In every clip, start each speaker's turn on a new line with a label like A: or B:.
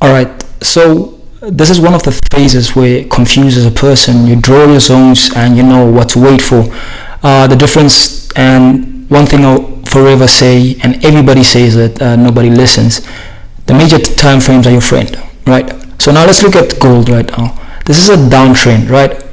A: All right, so this is one of the phases where it confuses a person. You draw your zones and you know what to wait for. The difference, and one thing I'll forever say, and everybody says it, nobody listens. The major time frames are your friend, right? So now let's look at gold right now. This is a downtrend, right?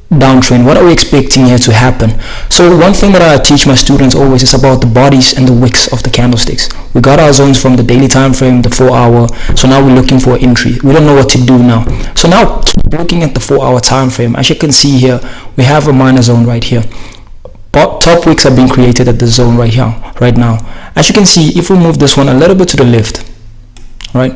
A: Downtrend. What are we expecting here to happen? So one thing that I teach my students always is about the bodies and the wicks of the candlesticks. We got our zones from the daily time frame, the 4 hour. So now we're looking for entry. We don't know what to do now. So now keep looking at the 4 hour time frame. As you can see here, we have a minor zone right here. But top wicks are being created at this zone right here, right now. As you can see, if we move this one a little bit to the left, right?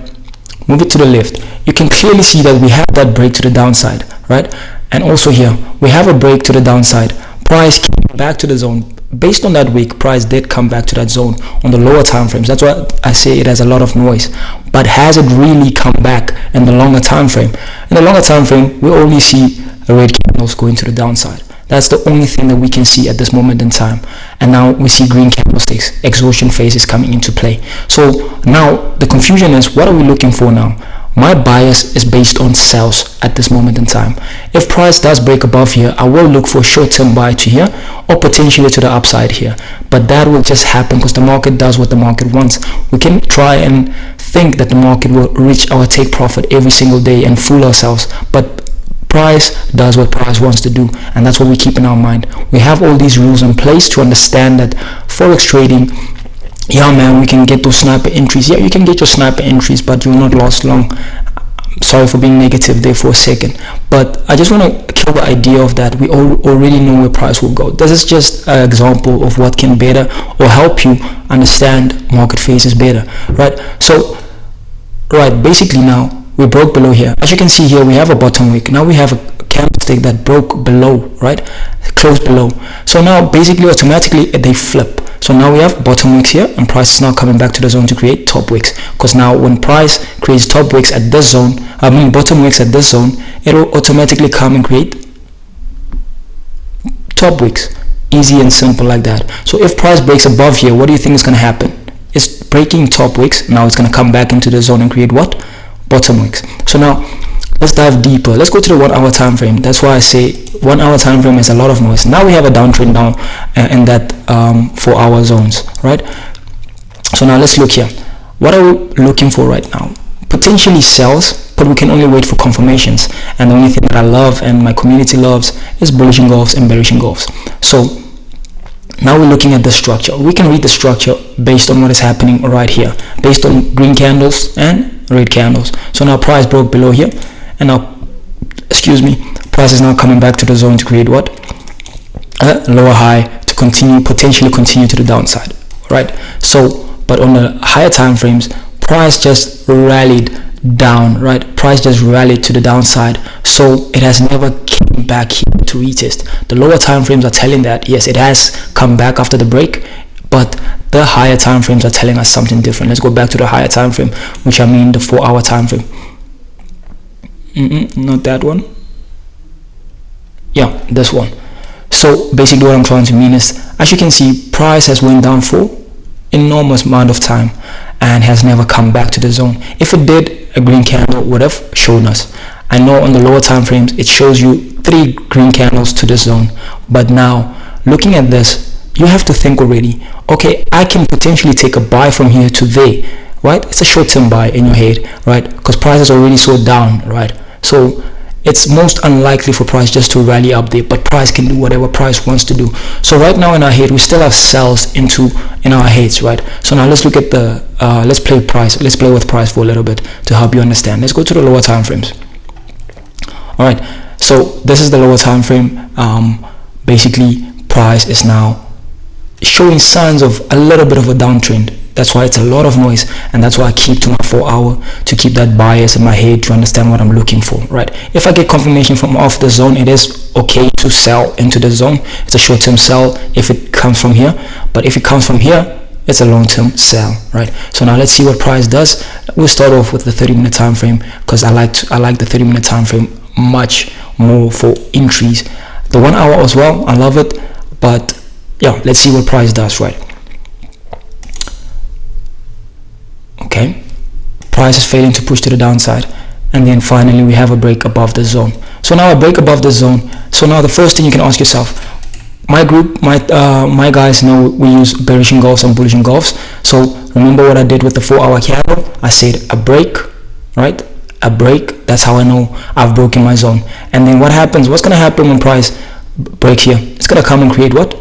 A: Move it to the left. You can clearly see that we have that break to the downside, right? And also here, we have a break to the downside. Price came back to the zone. Based on that wick, price did come back to that zone on the lower time frames. That's why I say it has a lot of noise. But has it really come back in the longer time frame? In the longer time frame, we only see red candles going to the downside. That's the only thing that we can see at this moment in time. And now we see green candlesticks. Exhaustion phase is coming into play. So now the confusion is, what are we looking for now? My bias is based on sells at this moment in time. If price does break above here, I will look for a short-term buy to here or potentially to the upside here. But that will just happen because the market does what the market wants. We can try and think that the market will reach our take profit every single day and fool ourselves. But price does what price wants to do, and that's what we keep in our mind. We have all these rules in place to understand that forex trading, yeah man, we can get those sniper entries. Yeah, you can get your sniper entries, but you will not last long. Sorry for being negative there for a second, but I just want to kill the idea of that we already know where price will go. This is just an example of what can better or help you understand market phases better, right? So right, basically now we broke below here. As you can see here, we have a bottom wick. Now we have a candlestick that broke below, right? Closed below. So now basically automatically they flip. So now we have bottom wicks here, and price is now coming back to the zone to create top wicks. Because now when price creates top wicks at this zone, bottom wicks at this zone, it will automatically come and create top wicks. Easy and simple like that. So if price breaks above here, what do you think is going to happen? It's breaking top wicks. Now it's going to come back into the zone and create what? Bottom wicks. So now let's dive deeper. Let's go to the 1 hour time frame. That's why I say 1 hour time frame is a lot of noise. Now we have a downtrend down in that 4 hour zones, right? So now let's look here. What are we looking for right now? Potentially sells, but we can only wait for confirmations. And the only thing that I love and my community loves is bullish engulfs and bearish engulfs. So now we're looking at the structure. We can read the structure based on what is happening right here, based on green candles and red candles. So now price broke below here, and now price is now coming back to the zone to create what? A lower high to potentially continue to the downside, right? So but on the higher time frames, price just rallied down, right? Price just rallied to the downside, so it has never came back here to retest. The lower time frames are telling that yes, it has come back after the break, but the higher time frames are telling us something different. Let's go back to the higher time frame, which the 4 hour time frame. Not that one. Yeah, this one. So basically what I'm trying to mean is, as you can see, price has went down for enormous amount of time and has never come back to the zone. If it did, a green candle would have shown us. I know on the lower time frames it shows you 3 green candles to the zone, but now looking at this, you have to think already, okay, I can potentially take a buy from here to there, right? It's a short-term buy in your head, right? Because price is already so down, right? So it's most unlikely for price just to rally up there, but price can do whatever price wants to do. So right now in our head, we still have sells in our heads, right? So now let's look at the let's play with price for a little bit to help you understand. Let's go to the lower time frames. All right, so this is the lower time frame. Basically price is now showing signs of a little bit of a downtrend. That's why it's a lot of noise, and that's why I keep to my 4 hour to keep that bias in my head to understand what I'm looking for, right? If I get confirmation from off the zone, it is okay to sell into the zone. It's a short-term sell if it comes from here, but if it comes from here, it's a long-term sell, right? So now let's see what price does. We'll start off with the 30-minute time frame because I like the 30-minute time frame much more for entries. The 1 hour as well, I love it, but yeah, let's see what price does, right? Okay, price is failing to push to the downside, and then finally we have a break above the zone. So now a break above the zone. So now the first thing you can ask yourself, my group, my guys know we use bearish engulfs and bullish engulfs. So remember what I did with the 4-hour candle? I said a break, right? A break. That's how I know I've broken my zone. And then what happens? What's gonna happen when price breaks here? It's gonna come and create what?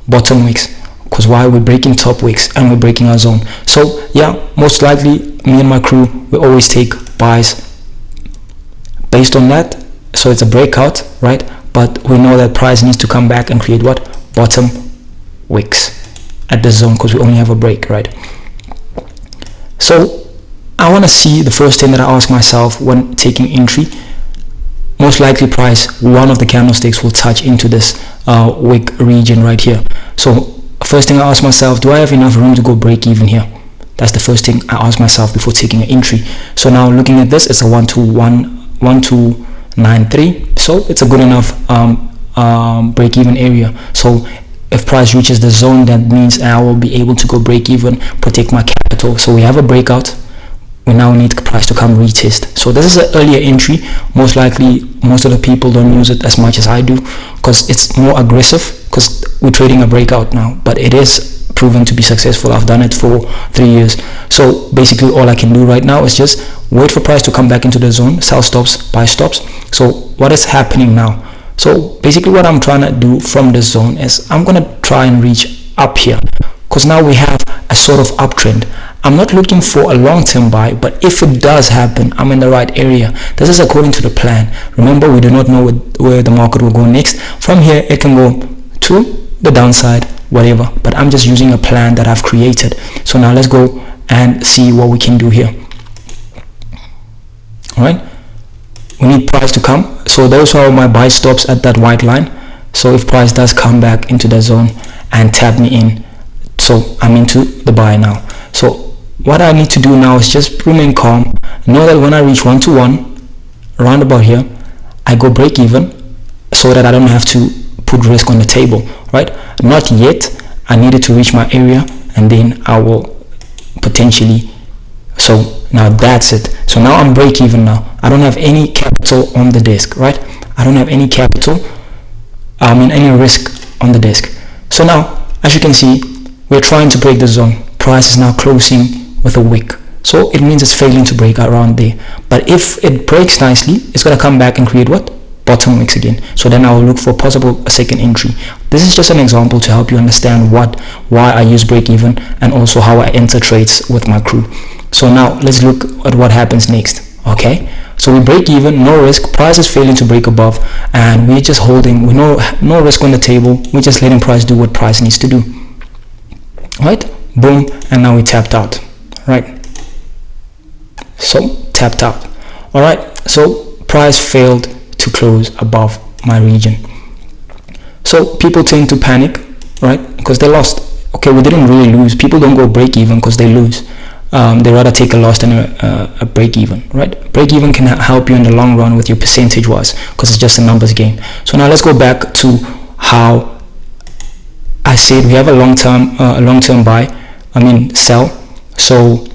A: Bottom wicks. Because why? We're breaking top wicks and we're breaking our zone. So yeah, most likely me and my crew, we always take buys based on that. So it's a breakout, right? But we know that price needs to come back and create what? Bottom wicks at the zone, because we only have a break, right? So I want to see, the first thing that I ask myself when taking entry, most likely price, one of the candlesticks will touch into this wick region right here. So first thing I ask myself, do I have enough room to go break even here? That's the first thing I ask myself before taking an entry. So now looking at this, it's a 1293, so it's a good enough break even area. So if price reaches the zone, that means I will be able to go break even, protect my capital. So we have a breakout. We now need price to come retest. So this is an earlier entry. Most likely most of the people don't use it as much as I do, because it's more aggressive, because we're trading a breakout now, but it is proven to be successful. I've done it for 3 years. So basically all I can do right now is just wait for price to come back into the zone, sell stops, buy stops. So what is happening now? So basically what I'm trying to do from the zone is I'm going to try and reach up here, because now we have a sort of uptrend. I'm not looking for a long-term buy, but if it does happen, I'm in the right area. This is according to the plan. Remember, we do not know where the market will go next. From here, it can go to the downside, whatever, but I'm just using a plan that I've created. So now let's go and see what we can do here. All right, we need price to come. So those are my buy stops at that white line. So if price does come back into the zone and tap me in, so I'm into the buy now. So what I need to do now is just remain calm. Know that when I reach 1-to-1 around about here, I go break even, so that I don't have to put risk on the table, right? Not yet. I needed to reach my area, and then I will potentially. So now that's it. So now I'm break even now. I don't have any capital on the desk, right? I don't have any capital, any risk on the desk. So now, as you can see, we're trying to break the zone. Price is now closing with a wick, so it means it's failing to break around there. But if it breaks nicely, it's going to come back and create what? Bottom wicks again. So then I will look for possible a second entry. This is just an example to help you understand why I use break even, and also how I enter trades with my crew. So now let's look at what happens next. Okay, so we break even, no risk, price is failing to break above, and we're just holding with no risk on the table. We're just letting price do what price needs to do. Right, boom, and now we tapped out. Right, so tapped out. All right, so price failed to close above my region. So people tend to panic, right, because they lost. Okay, we didn't really lose. People don't go break even because they lose. They rather take a loss than a break even, right? Break even can help you in the long run with your percentage wise, because it's just a numbers game. So now let's go back to how I said we have a long-term buy, sell. So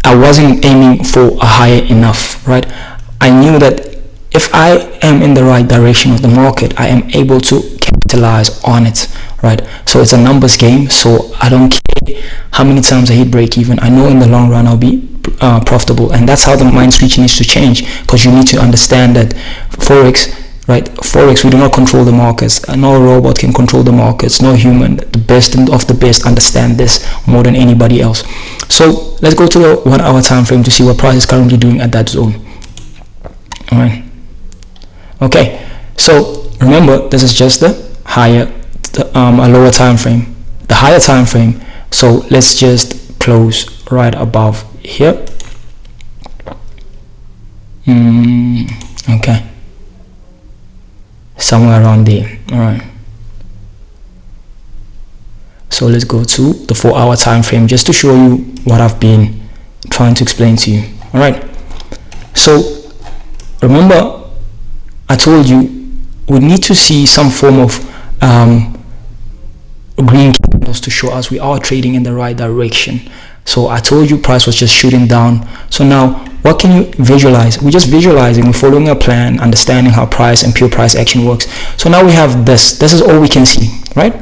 A: I wasn't aiming for a higher enough, right? I knew that if I am in the right direction of the market, I am able to capitalize on it, right? So it's a numbers game. So I don't care how many times I hit break even. I know in the long run I'll be profitable, and that's how the mind switch needs to change, because you need to understand that forex, right? Forex, we do not control the markets. No robot can control the markets. No human. The best of the best understand this more than anybody else. So let's go to the 1 hour time frame to see what price is currently doing at that zone. All right. Okay. So remember, this is just the higher, a lower time frame. The higher time frame. So let's just close right above here. Okay. Somewhere around there. All right, so let's go to the 4 hour time frame just to show you what I've been trying to explain to you. All right, so remember I told you we need to see some form of green candles to show us we are trading in the right direction. So I told you price was just shooting down. So now what can you visualize? We're just visualizing, we're following a plan, understanding how price and pure price action works. So now we have this is all we can see, right?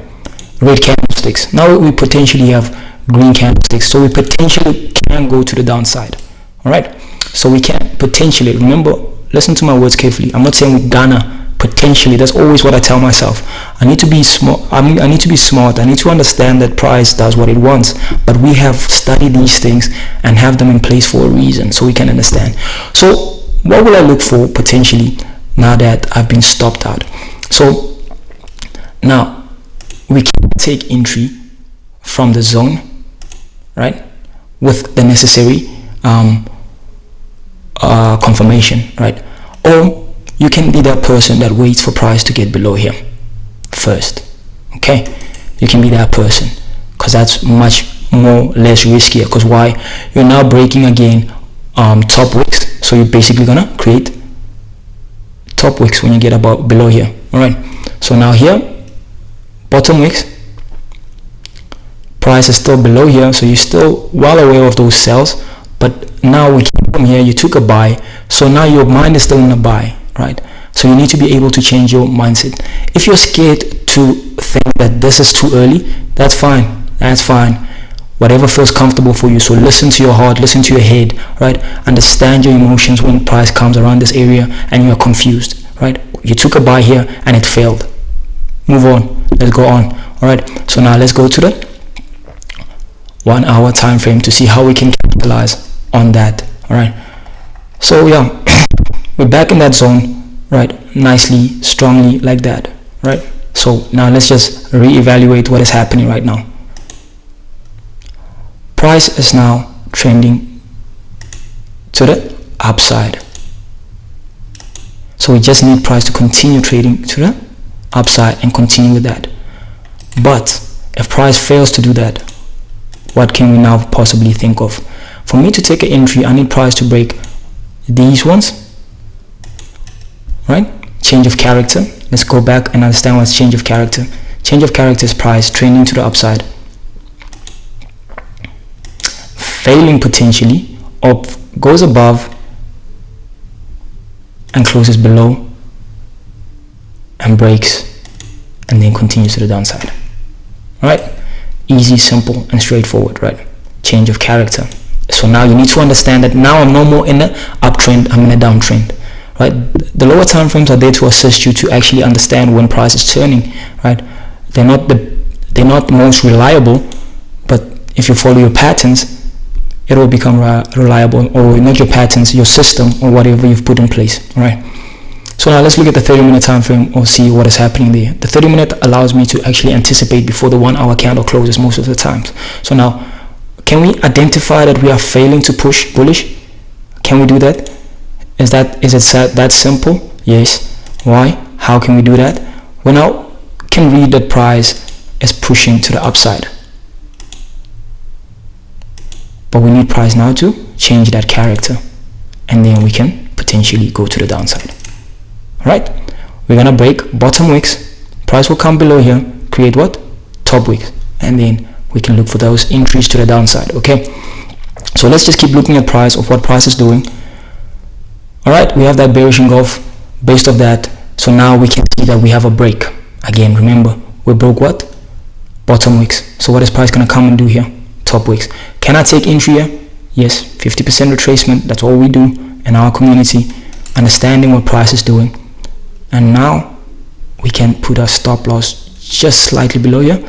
A: Red candlesticks. Now we potentially have green candlesticks, so we potentially can go to the downside. All right, so we can potentially, remember, listen to my words carefully. I'm not saying we're gonna, potentially. That's always what I tell myself. I need to be smart. I need to be smart. I need to understand that price does what it wants, but we have studied these things and have them in place for a reason, so we can understand. So what will I look for potentially now that I've been stopped out? So now we can take entry from the zone, right, with the necessary confirmation, right? Or you can be that person that waits for price to get below here first. Okay, you can be that person, because that's much less riskier. Because why? You're now breaking again top wicks, so you're basically gonna create top wicks when you get about below here. All right, so now here, bottom wicks, price is still below here, so you're still well aware of those sells, but now we came from here, you took a buy, so now your mind is still in a buy, right? So you need to be able to change your mindset. If you're scared to think that this is too early, that's fine, whatever feels comfortable for you. So listen to your heart, listen to your head, right? Understand your emotions when price comes around this area and you're confused, right? You took a buy here and it failed. Move on, let's go on. All right, so now let's go to the 1 hour time frame to see how we can capitalize on that. All right, so yeah, we're back in that zone, right? Nicely, strongly, like that, right? So now let's just reevaluate what is happening right now. Price is now trending to the upside, so we just need price to continue trading to the upside and continue with that. But if price fails to do that, what can we now possibly think of? For me to take an entry, I need price to break these ones, right? Change of character. Let's go back and understand what's change of character. Change of character is price trending to the upside, failing potentially, or goes above and closes below and breaks and then continues to the downside. All right, easy, simple, and straightforward, right? Change of character. So now you need to understand that now I'm no more in the uptrend, I'm in a downtrend, right? The lower time frames are there to assist you to actually understand when price is turning, right? They're not the most reliable, but if you follow your patterns, it will become reliable. Or not your patterns, your system, or whatever you've put in place. All right, so now let's look at the 30-minute time frame or see what is happening there. The 30-minute allows me to actually anticipate before the 1 hour candle closes most of the times. So now, can we identify that we are failing to push bullish? Can we do that? Is it that simple? Yes. Why? How can we do that? We now can read that price is pushing to the upside, but we need price now to change that character, and then we can potentially go to the downside. All right, we're gonna break bottom wicks, price will come below here, create what? Top wicks, and then we can look for those entries to the downside. Okay, so let's just keep looking at price, of what price is doing. All right, we have that bearish engulf based off that. So now we can see that we have a break. Again, remember, we broke what? Bottom wicks. So what is price gonna come and do here? Top wicks. Can I take entry here? Yes, 50% retracement. That's all we do in our community, understanding what price is doing. And now we can put our stop loss just slightly below here.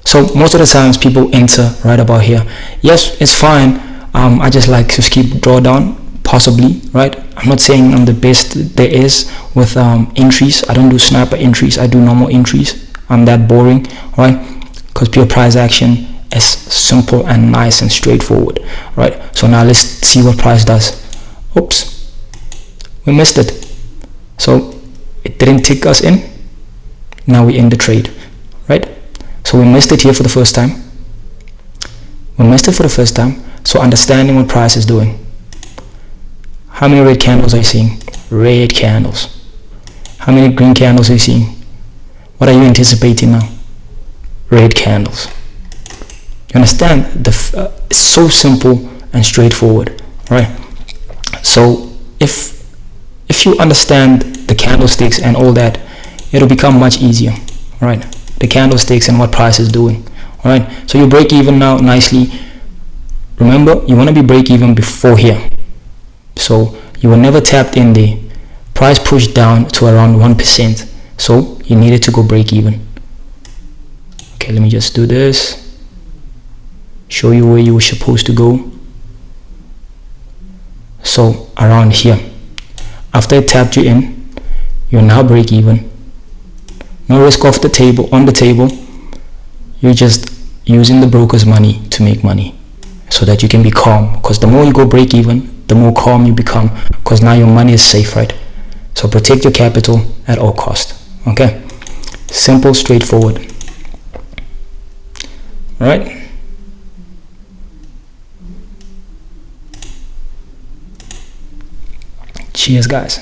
A: So most of the times people enter right about here. Yes, it's fine. I just like to skip drawdown, possibly, right? I'm not saying I'm the best there is with entries. I don't do sniper entries, I do normal entries. I'm that boring, right? Because pure price action is simple and nice and straightforward, right? So now let's see what price does. Oops, we missed it. So it didn't take us in. Now we end the trade, right? So we missed it here for the first time. So understanding what price is doing. How many red candles are you seeing? Red candles. How many green candles are you seeing? What are you anticipating now? Red candles. You understand? It's so simple and straightforward, right? So if you understand the candlesticks and all that, it'll become much easier, right? The candlesticks and what price is doing, all right? So you break even now nicely. Remember, you want to be break even before here. So you were never tapped in the price pushed down to around 1%. So you needed to go break even. Okay, let me just do this. Show you where you were supposed to go. So around here. After it tapped you in, you're now break even. No risk off the table, on the table. You're just using the broker's money to make money so that you can be calm. Because the more you go break even, the more calm you become, because now your money is safe, right? So protect your capital at all cost. Okay, simple, straightforward. All right. Cheers, guys.